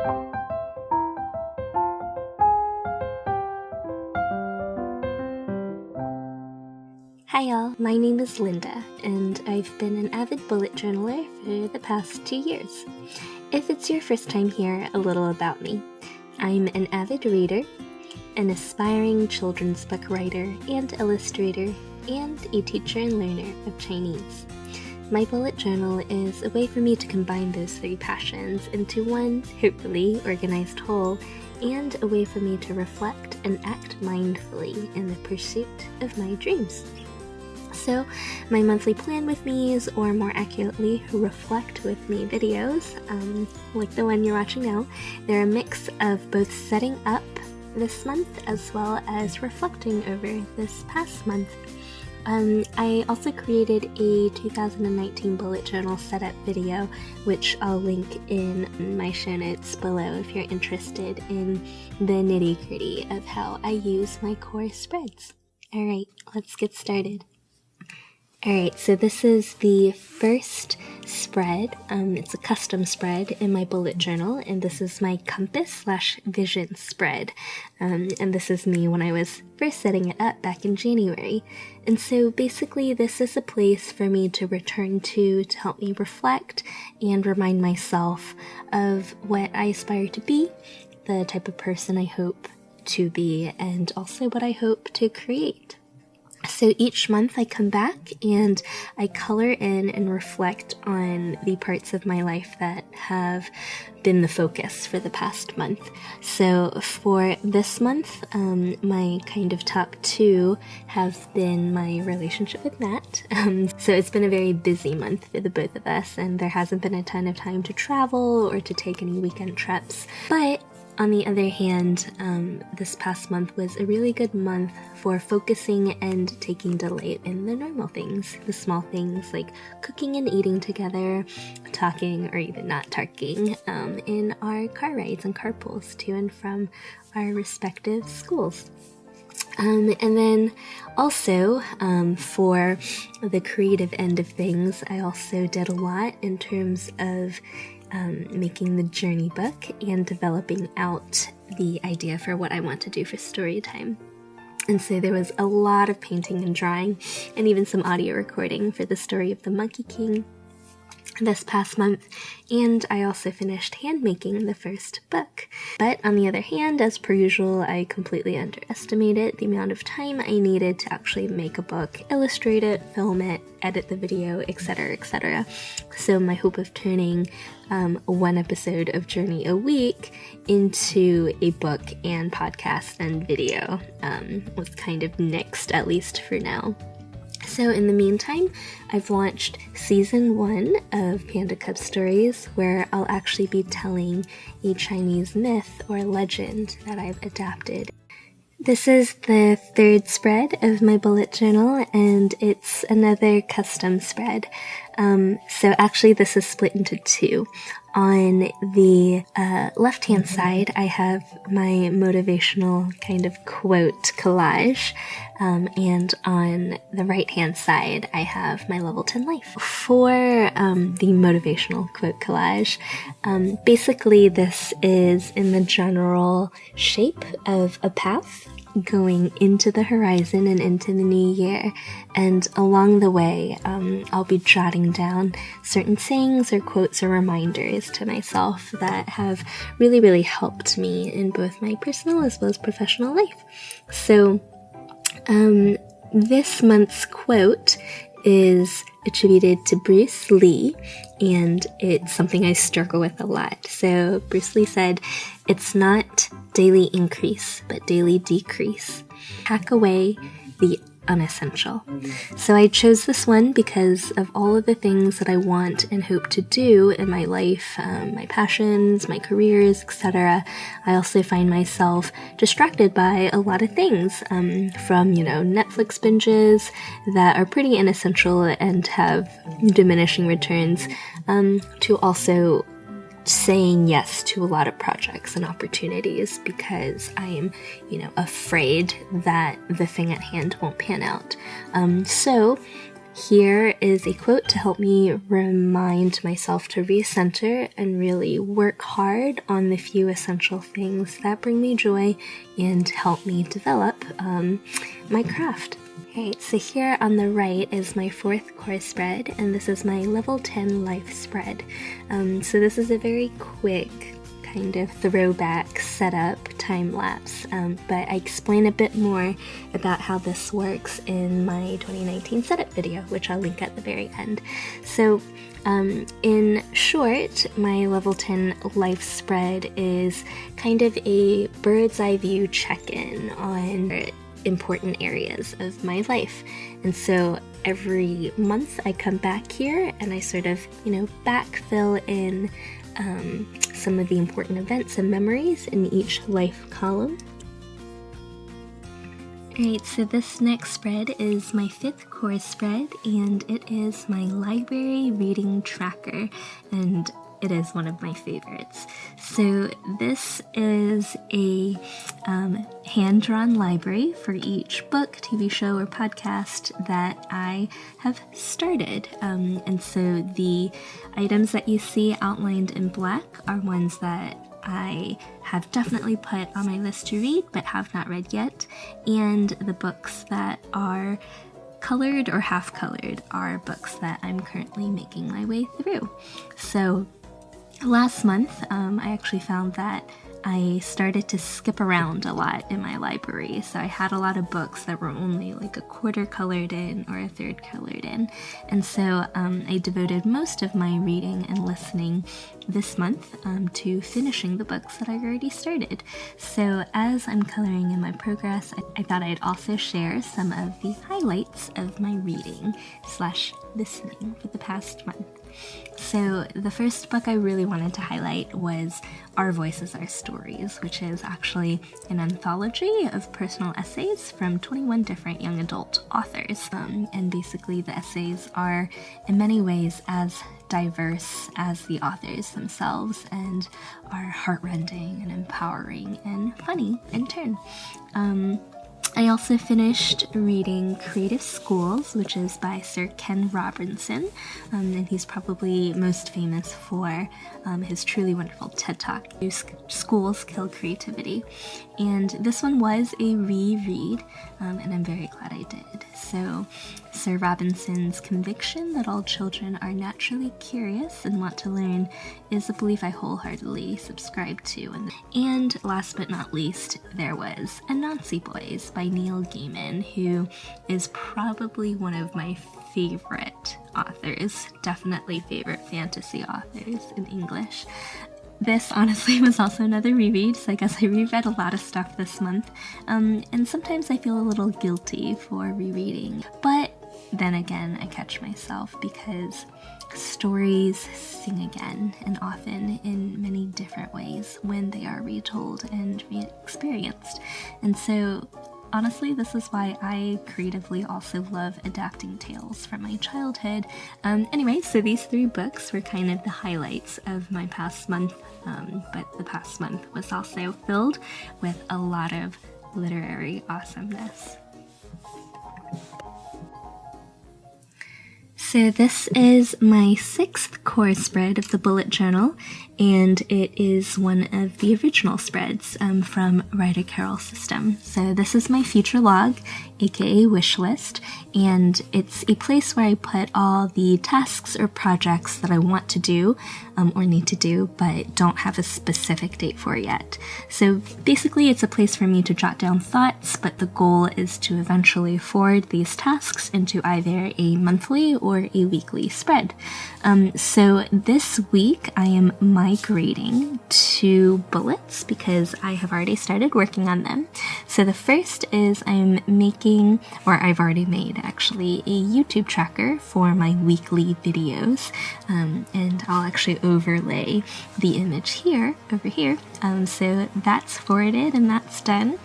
Hi y'all, my name is Linda, and I've been an avid bullet journaler for the past 2 years. If it's your first time here, a little about me. I'm an avid reader, an aspiring children's book writer and illustrator, and a teacher and learner of Chinese. My bullet journal is a way for me to combine those 3 passions into one, hopefully, organized whole, and a way for me to reflect and act mindfully in the pursuit of my dreams. So, my monthly plan with me's, or more accurately, reflect with me videos, like the one you're watching now, they're a mix of both setting up this month as well as reflecting over this past month. I also created a 2019 bullet journal setup video, which I'll link in my show notes below if you're interested in the nitty-gritty of how I use my core spreads. Alright, let's get started. Alright, so this is the first spread. It's a custom spread in my bullet journal, and this is my compass/vision spread. And this is me when I was first setting it up back in January. And so basically this is a place for me to return to help me reflect and remind myself of what I aspire to be, the type of person I hope to be, and also what I hope to create. So each month I come back and I color in and reflect on the parts of my life that have been the focus for the past month. So for this month, my kind of top 2 have been my relationship with Matt. So it's been a very busy month for the both of us, and there hasn't been a ton of time to travel or to take any weekend trips. But on the other hand, this past month was a really good month for focusing and taking delight in the normal things, the small things like cooking and eating together, talking or even not talking, in our car rides and carpools to and from our respective schools. And then also, for the creative end of things, I also did a lot in terms of making the journey book and developing out the idea for what I want to do for story time. And so there was a lot of painting and drawing, and even some audio recording for the story of the Monkey King this past month, and I also finished hand making the first book. But on the other hand, as per usual, I completely underestimated the amount of time I needed to actually make a book, illustrate it, film it, edit the video, etc., etc. So my hope of turning one episode of Journey a week into a book and podcast and video was kind of nixed, at least for now. So in the meantime, I've launched season 1 of Panda Cub Stories, where I'll actually be telling a Chinese myth or legend that I've adapted. This is the 3rd spread of my bullet journal, and it's another custom spread. So actually this is split into 2. On the left-hand side, I have my motivational kind of quote collage, and on the right-hand side, I have my level 10 life. For the motivational quote collage, basically this is in the general shape of a path going into the horizon and into the new year, and along the way I'll be jotting down certain sayings or quotes or reminders to myself that have really helped me in both my personal as well as professional life. So this month's quote is attributed to Bruce Lee, and it's something I struggle with a lot. So Bruce Lee said, "It's not daily increase, but daily decrease. Hack away the unessential." So I chose this one because of all of the things that I want and hope to do in my life, my passions, my careers, etc. I also find myself distracted by a lot of things, from, Netflix binges that are pretty inessential and have diminishing returns, to also saying yes to a lot of projects and opportunities because I am, afraid that the thing at hand won't pan out. So Here is a quote to help me remind myself to recenter and really work hard on the few essential things that bring me joy and help me develop my craft. Okay, so here on the right is my 4th core spread, and this is my level 10 life spread. So this is a very quick kind of throwback setup time lapse, but I explain a bit more about how this works in my 2019 setup video, which I'll link at the very end. So in short, my level 10 life spread is kind of a bird's eye view check-in on important areas of my life. And so every month I come back here and I sort of, backfill in some of the important events and memories in each life column. Alright, so this next spread is my 5th core spread, and it is my library reading tracker, and it is one of my favorites. So this is a hand-drawn library for each book, TV show, or podcast that I have started. And so the items that you see outlined in black are ones that I have definitely put on my list to read but have not read yet, and the books that are colored or half-colored are books that I'm currently making my way through. So last month, I actually found that I started to skip around a lot in my library. So I had a lot of books that were only like a quarter colored in or a third colored in. And so I devoted most of my reading and listening this month to finishing the books that I've already started. So as I'm coloring in my progress, I thought I'd also share some of the highlights of my reading / listening for the past month. So the first book I really wanted to highlight was Our Voices, Our Stories, which is actually an anthology of personal essays from 21 different young adult authors. And basically the essays are in many ways as diverse as the authors themselves and are heartrending and empowering and funny in turn. I also finished reading Creative Schools, which is by Sir Ken Robinson, and he's probably most famous for his truly wonderful TED Talk, Schools Kill Creativity. And this one was a reread, and I'm very glad I did. So Sir Robinson's conviction that all children are naturally curious and want to learn is a belief I wholeheartedly subscribe to. And last but not least, there was Anansi Boys by Neil Gaiman, who is probably one of my favorite authors, definitely favorite fantasy authors in English. This honestly was also another reread, so I guess I reread a lot of stuff this month, and sometimes I feel a little guilty for rereading, but then again I catch myself because stories sing again, and often in many different ways when they are retold and re-experienced. And so honestly, this is why I creatively also love adapting tales from my childhood. Anyway, so these 3 books were kind of the highlights of my past month, but the past month was also filled with a lot of literary awesomeness. So this is my 6th core spread of the bullet journal, and it is one of the original spreads from Writer Carol System. So this is my future log, aka wish list, and it's a place where I put all the tasks or projects that I want to do or need to do but don't have a specific date for yet. So basically it's a place for me to jot down thoughts, but the goal is to eventually forward these tasks into either a monthly or a weekly spread. So this week I am migrating to bullets because I have already started working on them. So the first is I'm making, or I've already made actually, a YouTube tracker for my weekly videos, and I'll actually overlay the image over here. So that's forwarded and that's done.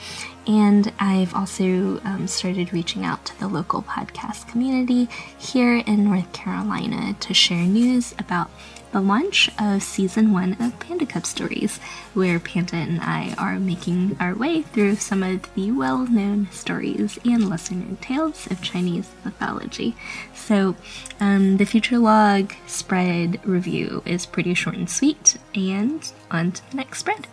And I've also started reaching out to the local podcast community here in North Carolina to share news about the launch of Season 1 of Panda Cub Stories, where Panda and I are making our way through some of the well-known stories and lesser-known tales of Chinese mythology. So the future log spread review is pretty short and sweet, and on to the next spread.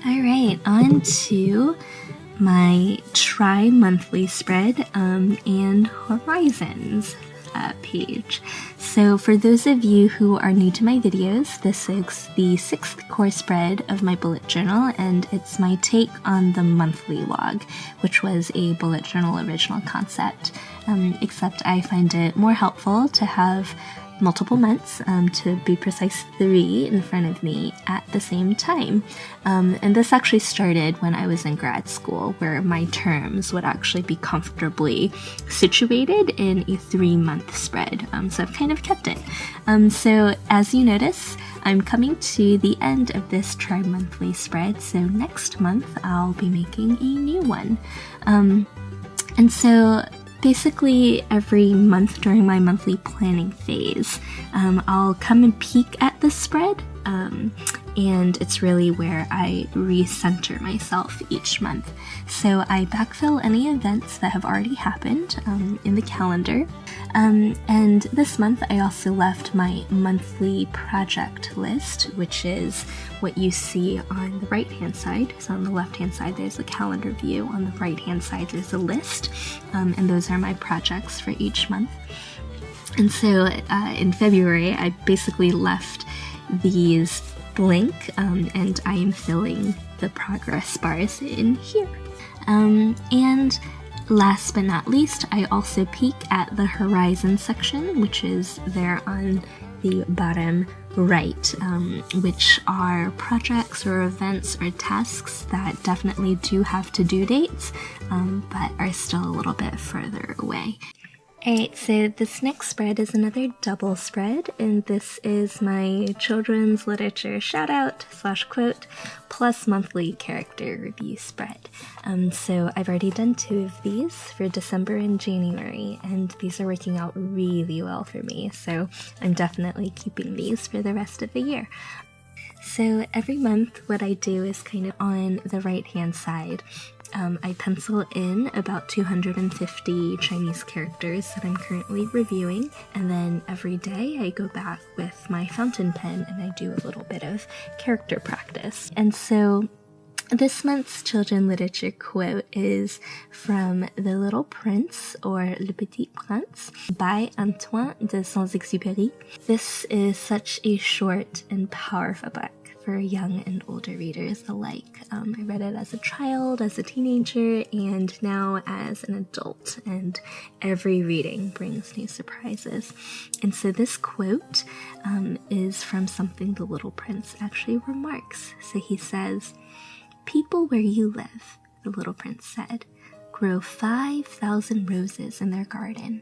Alright, on to my tri-monthly spread and Horizons page. So for those of you who are new to my videos, this is the 6th core spread of my bullet journal, and it's my take on the monthly log, which was a bullet journal original concept, except I find it more helpful to have multiple months, to be precise 3 in front of me at the same time. And this actually started when I was in grad school, where my terms would actually be comfortably situated in a 3-month spread. So I've kind of kept it. So as you notice, I'm coming to the end of this tri-monthly spread, so next month I'll be making a new one. And so basically, every month during my monthly planning phase, I'll come and peek at the spread, and it's really where I recenter myself each month. So I backfill any events that have already happened in the calendar, and this month I also left my monthly project list, which is what you see on the right-hand side. So on the left-hand side there's a calendar view, on the right-hand side there's a list, and those are my projects for each month. And so in February I basically left these blank, and I am filling the progress bars in here. And last but not least, I also peek at the Horizon section, which is there on the bottom right, which are projects or events or tasks that definitely do have to-do dates, but are still a little bit further away. Alright, so this next spread is another double spread, and this is my children's literature shout-out / quote plus monthly character review spread. So I've already done 2 of these for December and January, and these are working out really well for me, so I'm definitely keeping these for the rest of the year. So every month what I do is kind of on the right-hand side. I pencil in about 250 Chinese characters that I'm currently reviewing, and then every day I go back with my fountain pen and I do a little bit of character practice. And so this month's children literature quote is from The Little Prince, or Le Petit Prince, by Antoine de Saint-Exupéry. This is such a short and powerful book for young and older readers alike. I read it as a child, as a teenager, and now as an adult, and every reading brings new surprises. And so this quote is from something the Little Prince actually remarks. So he says, "People where you live," the Little Prince said, "grow 5,000 roses in their garden,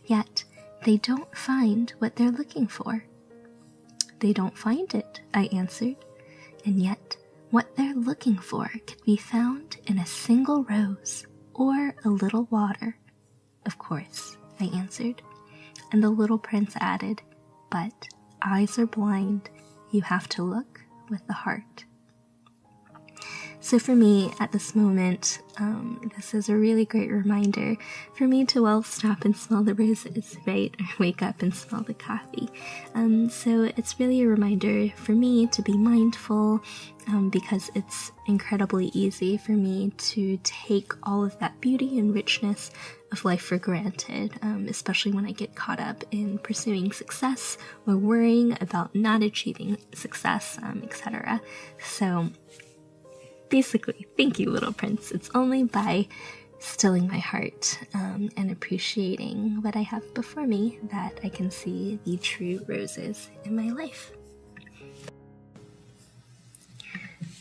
yet they don't find what they're looking for." "They don't find it," I answered, "and yet what they're looking for could be found in a single rose or a little water." "Of course," I answered, and the Little Prince added, "But eyes are blind, you have to look with the heart." So for me, at this moment, this is a really great reminder for me to, well, stop and smell the roses, right? Or wake up and smell the coffee. So it's really a reminder for me to be mindful, because it's incredibly easy for me to take all of that beauty and richness of life for granted, especially when I get caught up in pursuing success or worrying about not achieving success, etc. So basically, thank you, Little Prince. It's only by stilling my heart and appreciating what I have before me that I can see the true roses in my life.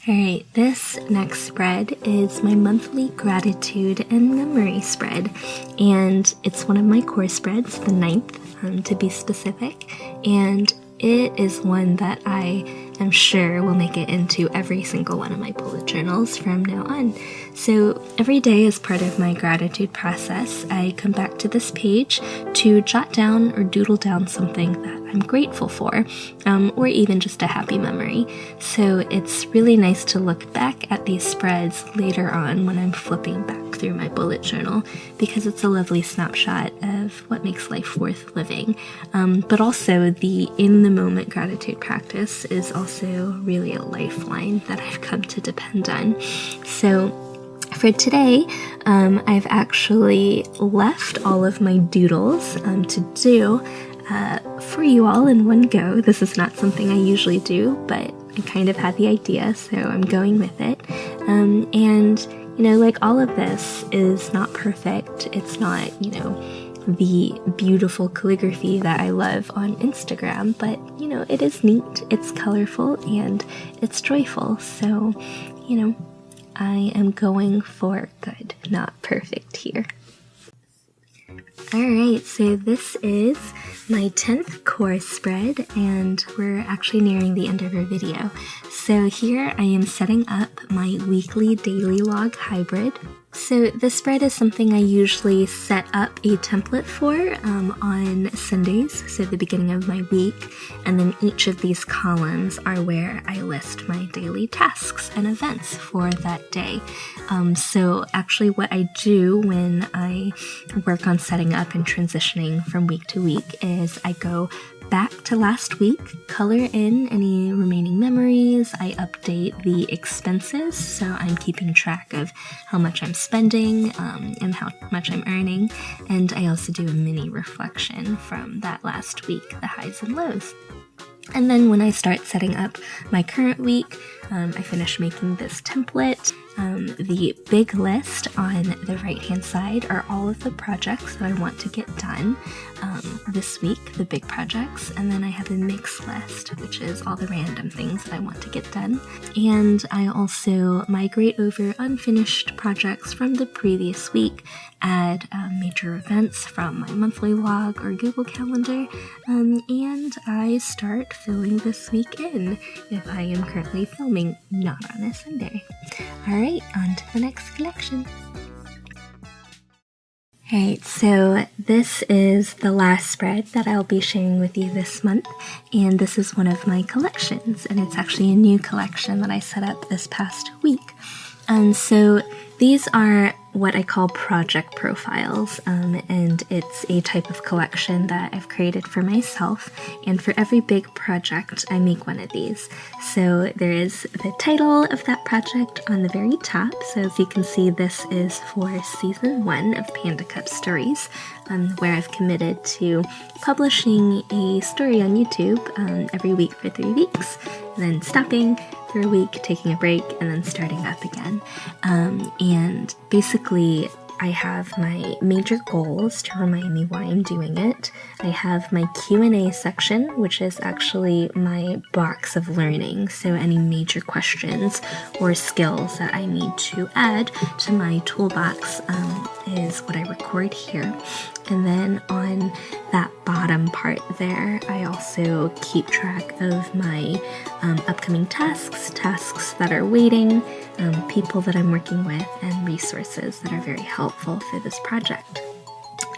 Alright, this next spread is my monthly gratitude and memory spread, and it's one of my core spreads, the 9th to be specific, and it is one that I am sure will make it into every single one of my bullet journals from now on. So every day as part of my gratitude process, I come back to this page to jot down or doodle down something that I'm grateful for, or even just a happy memory. So it's really nice to look back at these spreads later on when I'm flipping back through my bullet journal, because it's a lovely snapshot of what makes life worth living. But also the in-the-moment gratitude practice is also really a lifeline that I've come to depend on. So for today, I've actually left all of my doodles to do for you all in one go. This is not something I usually do, but I kind of had the idea, so I'm going with it. And you know, like, all of this is not perfect. It's not, you know, the beautiful calligraphy that I love on Instagram, but, you know, it is neat, it's colorful, and it's joyful. So, you know, I am going for good, not perfect here. Alright, so this is my 10th course spread, and we're actually nearing the end of our video. So here I am setting up my weekly daily log hybrid. So this spread is something I usually set up a template for on Sundays, so the beginning of my week, and then each of these columns are where I list my daily tasks and events for that day. So actually what I do when I work on setting up and transitioning from week to week is I go back to last week, color in any remaining memories, I update the expenses, so I'm keeping track of how much I'm spending and how much I'm earning, and I also do a mini reflection from that last week, the highs and lows. And then when I start setting up my current week, I finish making this template. The big list on the right-hand side are all of the projects that I want to get done this week, the big projects, and then I have a mix list, which is all the random things that I want to get done. And I also migrate over unfinished projects from the previous week, add major events from my monthly log or Google Calendar, and I start filling this week in if I am currently filming not on a Sunday. Alright, on to the next collection. Alright, so this is the last spread that I'll be sharing with you this month, and this is one of my collections, and it's actually a new collection that I set up this past week. So these are what I call project profiles, and it's a type of collection that I've created for myself, and for every big project I make one of these. So there is the title of that project on the very top, so as you can see, this is for season 1 of Panda Cub Stories, where I've committed to publishing a story on YouTube every week for 3 weeks, and then stopping for a week, taking a break, and then starting up again. And basically, I have my major goals to remind me why I'm doing it. I have my Q&A section, which is actually my box of learning, so any major questions or skills that I need to add to my toolbox is what I record here. And then on that bottom part there, I also keep track of my upcoming tasks that are waiting, people that I'm working with, and resources that are very helpful for this project.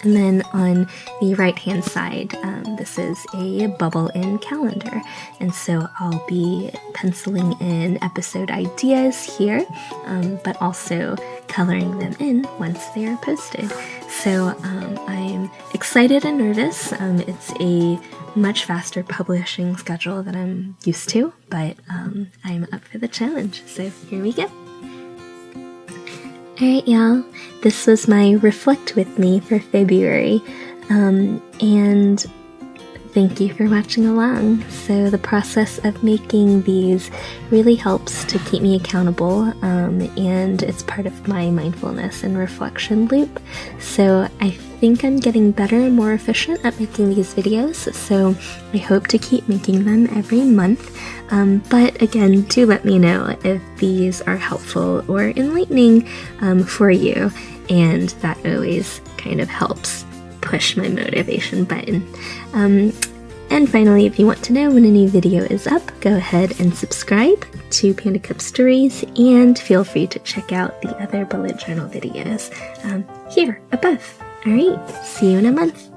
And then on the right-hand side, this is a bubble-in calendar. And so I'll be penciling in episode ideas here, but also coloring them in once they are posted. So I'm excited and nervous. It's a much faster publishing schedule than I'm used to, but I'm up for the challenge. So here we go. Alright, y'all, this was my Reflect With Me for February, and thank you for watching along. So the process of making these really helps to keep me accountable, and it's part of my mindfulness and reflection loop. So I think I'm getting better and more efficient at making these videos, so I hope to keep making them every month. But again, do let me know if these are helpful or enlightening for you, and that always kind of helps push my motivation button. And finally, if you want to know when a new video is up, go ahead and subscribe to Panda Cub Stories, and feel free to check out the other bullet journal videos here above. Alright, see you in a month.